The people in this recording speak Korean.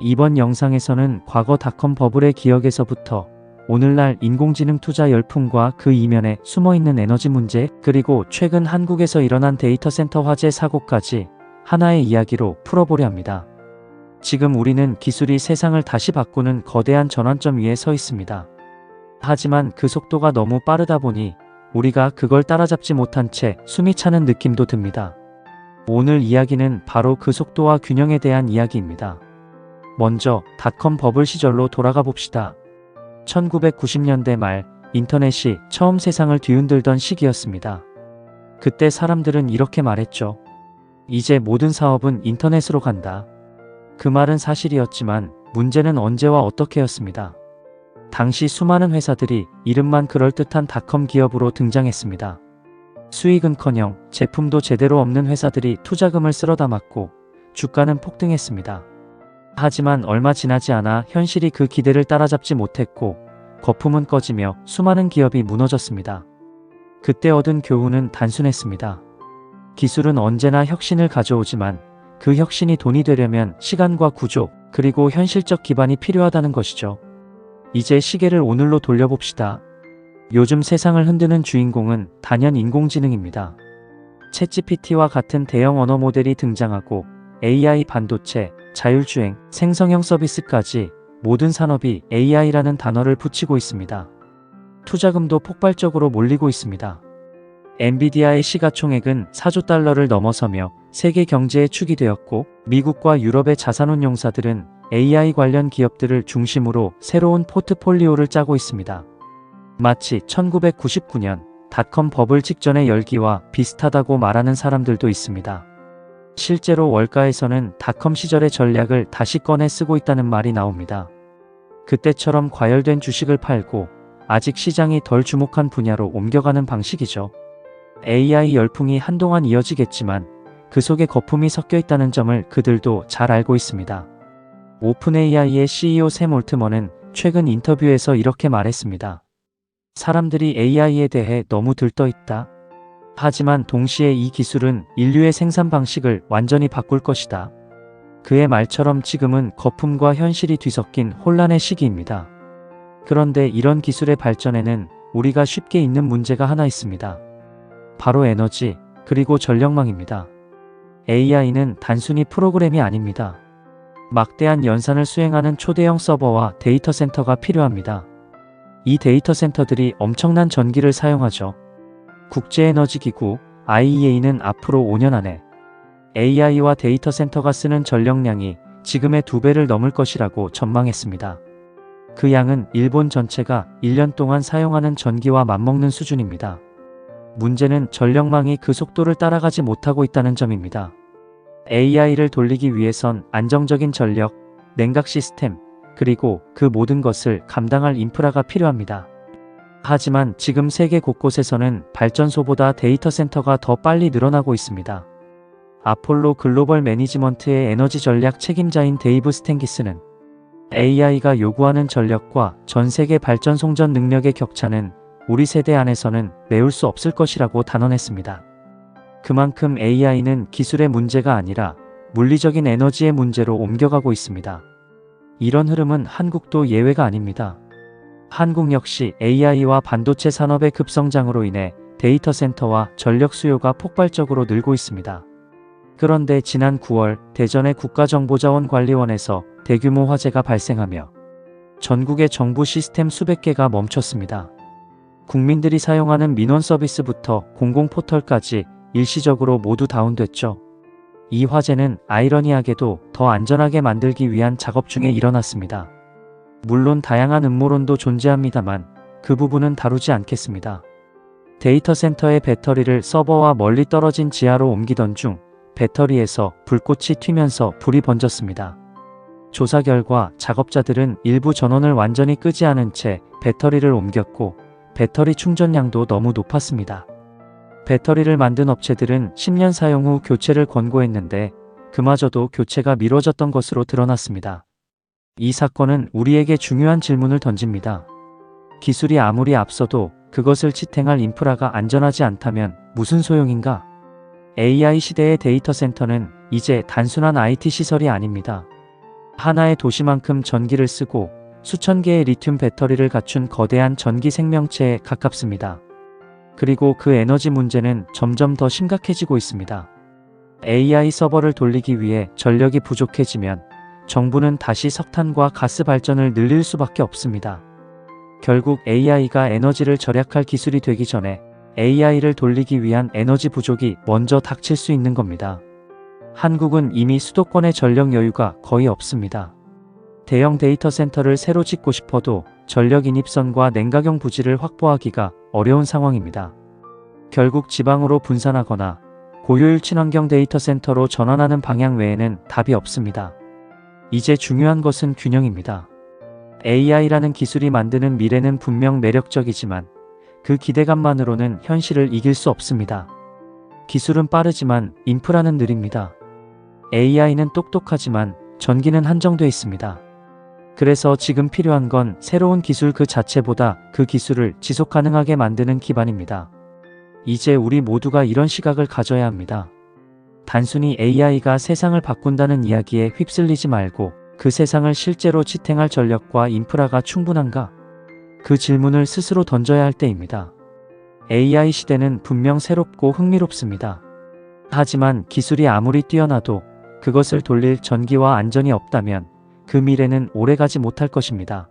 이번 영상에서는 과거 닷컴 버블의 기억에서부터 오늘날 인공지능 투자 열풍과 그 이면에 숨어있는 에너지 문제, 그리고 최근 한국에서 일어난 데이터 센터 화재 사고까지 하나의 이야기로 풀어보려 합니다. 지금 우리는 기술이 세상을 다시 바꾸는 거대한 전환점 위에 서 있습니다. 하지만 그 속도가 너무 빠르다 보니 우리가 그걸 따라잡지 못한 채 숨이 차는 느낌도 듭니다. 오늘 이야기는 바로 그 속도와 균형에 대한 이야기입니다. 먼저 닷컴 버블 시절로 돌아가 봅시다. 1990년대 말 인터넷이 처음 세상을 뒤흔들던 시기였습니다. 그때 사람들은 이렇게 말했죠. 이제 모든 사업은 인터넷으로 간다. 그 말은 사실이었지만 문제는 언제와 어떻게였습니다. 당시 수많은 회사들이 이름만 그럴듯한 닷컴 기업으로 등장했습니다. 수익은커녕 제품도 제대로 없는 회사들이 투자금을 쓸어 담았고 주가는 폭등했습니다. 하지만 얼마 지나지 않아 현실이 그 기대를 따라잡지 못했고 거품은 꺼지며 수많은 기업이 무너졌습니다. 그때 얻은 교훈은 단순했습니다. 기술은 언제나 혁신을 가져오지만 그 혁신이 돈이 되려면 시간과 구조, 그리고 현실적 기반이 필요하다는 것이죠. 이제 시계를 오늘로 돌려봅시다. 요즘 세상을 흔드는 주인공은 단연 인공지능입니다. 챗GPT와 같은 대형 언어 모델이 등장하고 AI 반도체, 자율주행, 생성형 서비스까지 모든 산업이 AI라는 단어를 붙이고 있습니다. 투자금도 폭발적으로 몰리고 있습니다. 엔비디아의 시가총액은 4조 달러를 넘어서며 세계 경제의 축이 되었고 미국과 유럽의 자산운용사들은 AI 관련 기업들을 중심으로 새로운 포트폴리오를 짜고 있습니다. 마치 1999년 닷컴 버블 직전의 열기와 비슷하다고 말하는 사람들도 있습니다. 실제로 월가에서는 닷컴 시절의 전략을 다시 꺼내 쓰고 있다는 말이 나옵니다. 그때처럼 과열된 주식을 팔고 아직 시장이 덜 주목한 분야로 옮겨가는 방식이죠. AI 열풍이 한동안 이어지겠지만 그 속에 거품이 섞여 있다는 점을 그들도 잘 알고 있습니다. 오픈AI의 CEO 샘 올트먼은 최근 인터뷰에서 이렇게 말했습니다. 사람들이 AI에 대해 너무 들떠 있다. 하지만 동시에 이 기술은 인류의 생산 방식을 완전히 바꿀 것이다. 그의 말처럼 지금은 거품과 현실이 뒤섞인 혼란의 시기입니다. 그런데 이런 기술의 발전에는 우리가 쉽게 잊는 문제가 하나 있습니다. 바로 에너지, 그리고 전력망입니다. AI는 단순히 프로그램이 아닙니다. 막대한 연산을 수행하는 초대형 서버와 데이터 센터가 필요합니다. 이 데이터 센터들이 엄청난 전기를 사용하죠. 국제에너지기구 IEA는 앞으로 5년 안에 AI와 데이터 센터가 쓰는 전력량이 지금의 2배를 넘을 것이라고 전망했습니다. 그 양은 일본 전체가 1년 동안 사용하는 전기와 맞먹는 수준입니다. 문제는 전력망이 그 속도를 따라가지 못하고 있다는 점입니다. AI를 돌리기 위해선 안정적인 전력, 냉각 시스템, 그리고 그 모든 것을 감당할 인프라가 필요합니다. 하지만 지금 세계 곳곳에서는 발전소보다 데이터 센터가 더 빨리 늘어나고 있습니다. 아폴로 글로벌 매니지먼트의 에너지 전략 책임자인 데이브 스탱기스는 AI가 요구하는 전력과 전 세계 발전 송전 능력의 격차는 우리 세대 안에서는 메울 수 없을 것이라고 단언했습니다. 그만큼 AI는 기술의 문제가 아니라 물리적인 에너지의 문제로 옮겨가고 있습니다. 이런 흐름은 한국도 예외가 아닙니다. 한국 역시 AI와 반도체 산업의 급성장으로 인해 데이터 센터와 전력 수요가 폭발적으로 늘고 있습니다. 그런데 지난 9월 대전의 국가정보자원관리원에서 대규모 화재가 발생하며 전국의 정부 시스템 수백 개가 멈췄습니다. 국민들이 사용하는 민원 서비스부터 공공 포털까지 일시적으로 모두 다운됐죠. 이 화재는 아이러니하게도 더 안전하게 만들기 위한 작업 중에 일어났습니다. 물론 다양한 음모론도 존재합니다만 그 부분은 다루지 않겠습니다. 데이터 센터의 배터리를 서버와 멀리 떨어진 지하로 옮기던 중 배터리에서 불꽃이 튀면서 불이 번졌습니다. 조사 결과 작업자들은 일부 전원을 완전히 끄지 않은 채 배터리를 옮겼고 배터리 충전량도 너무 높았습니다. 배터리를 만든 업체들은 10년 사용 후 교체를 권고했는데 그마저도 교체가 미뤄졌던 것으로 드러났습니다. 이 사건은 우리에게 중요한 질문을 던집니다. 기술이 아무리 앞서도 그것을 지탱할 인프라가 안전하지 않다면 무슨 소용인가? AI 시대의 데이터 센터는 이제 단순한 IT 시설이 아닙니다. 하나의 도시만큼 전기를 쓰고 수천 개의 리튬 배터리를 갖춘 거대한 전기 생명체에 가깝습니다. 그리고 그 에너지 문제는 점점 더 심각해지고 있습니다. AI 서버를 돌리기 위해 전력이 부족해지면 정부는 다시 석탄과 가스 발전을 늘릴 수밖에 없습니다. 결국 AI가 에너지를 절약할 기술이 되기 전에 AI를 돌리기 위한 에너지 부족이 먼저 닥칠 수 있는 겁니다. 한국은 이미 수도권의 전력 여유가 거의 없습니다. 대형 데이터 센터를 새로 짓고 싶어도 전력 인입선과 냉각용 부지를 확보하기가 어려운 상황입니다. 결국 지방으로 분산하거나 고효율 친환경 데이터 센터로 전환하는 방향 외에는 답이 없습니다. 이제 중요한 것은 균형입니다. AI라는 기술이 만드는 미래는 분명 매력적이지만 그 기대감만으로는 현실을 이길 수 없습니다. 기술은 빠르지만 인프라는 느립니다. AI는 똑똑하지만 전기는 한정돼 있습니다. 그래서 지금 필요한 건 새로운 기술 그 자체보다 그 기술을 지속 가능하게 만드는 기반입니다. 이제 우리 모두가 이런 시각을 가져야 합니다. 단순히 AI가 세상을 바꾼다는 이야기에 휩쓸리지 말고 그 세상을 실제로 지탱할 전력과 인프라가 충분한가? 그 질문을 스스로 던져야 할 때입니다. AI 시대는 분명 새롭고 흥미롭습니다. 하지만 기술이 아무리 뛰어나도 그것을 돌릴 전기와 안전이 없다면 그 미래는 오래가지 못할 것입니다.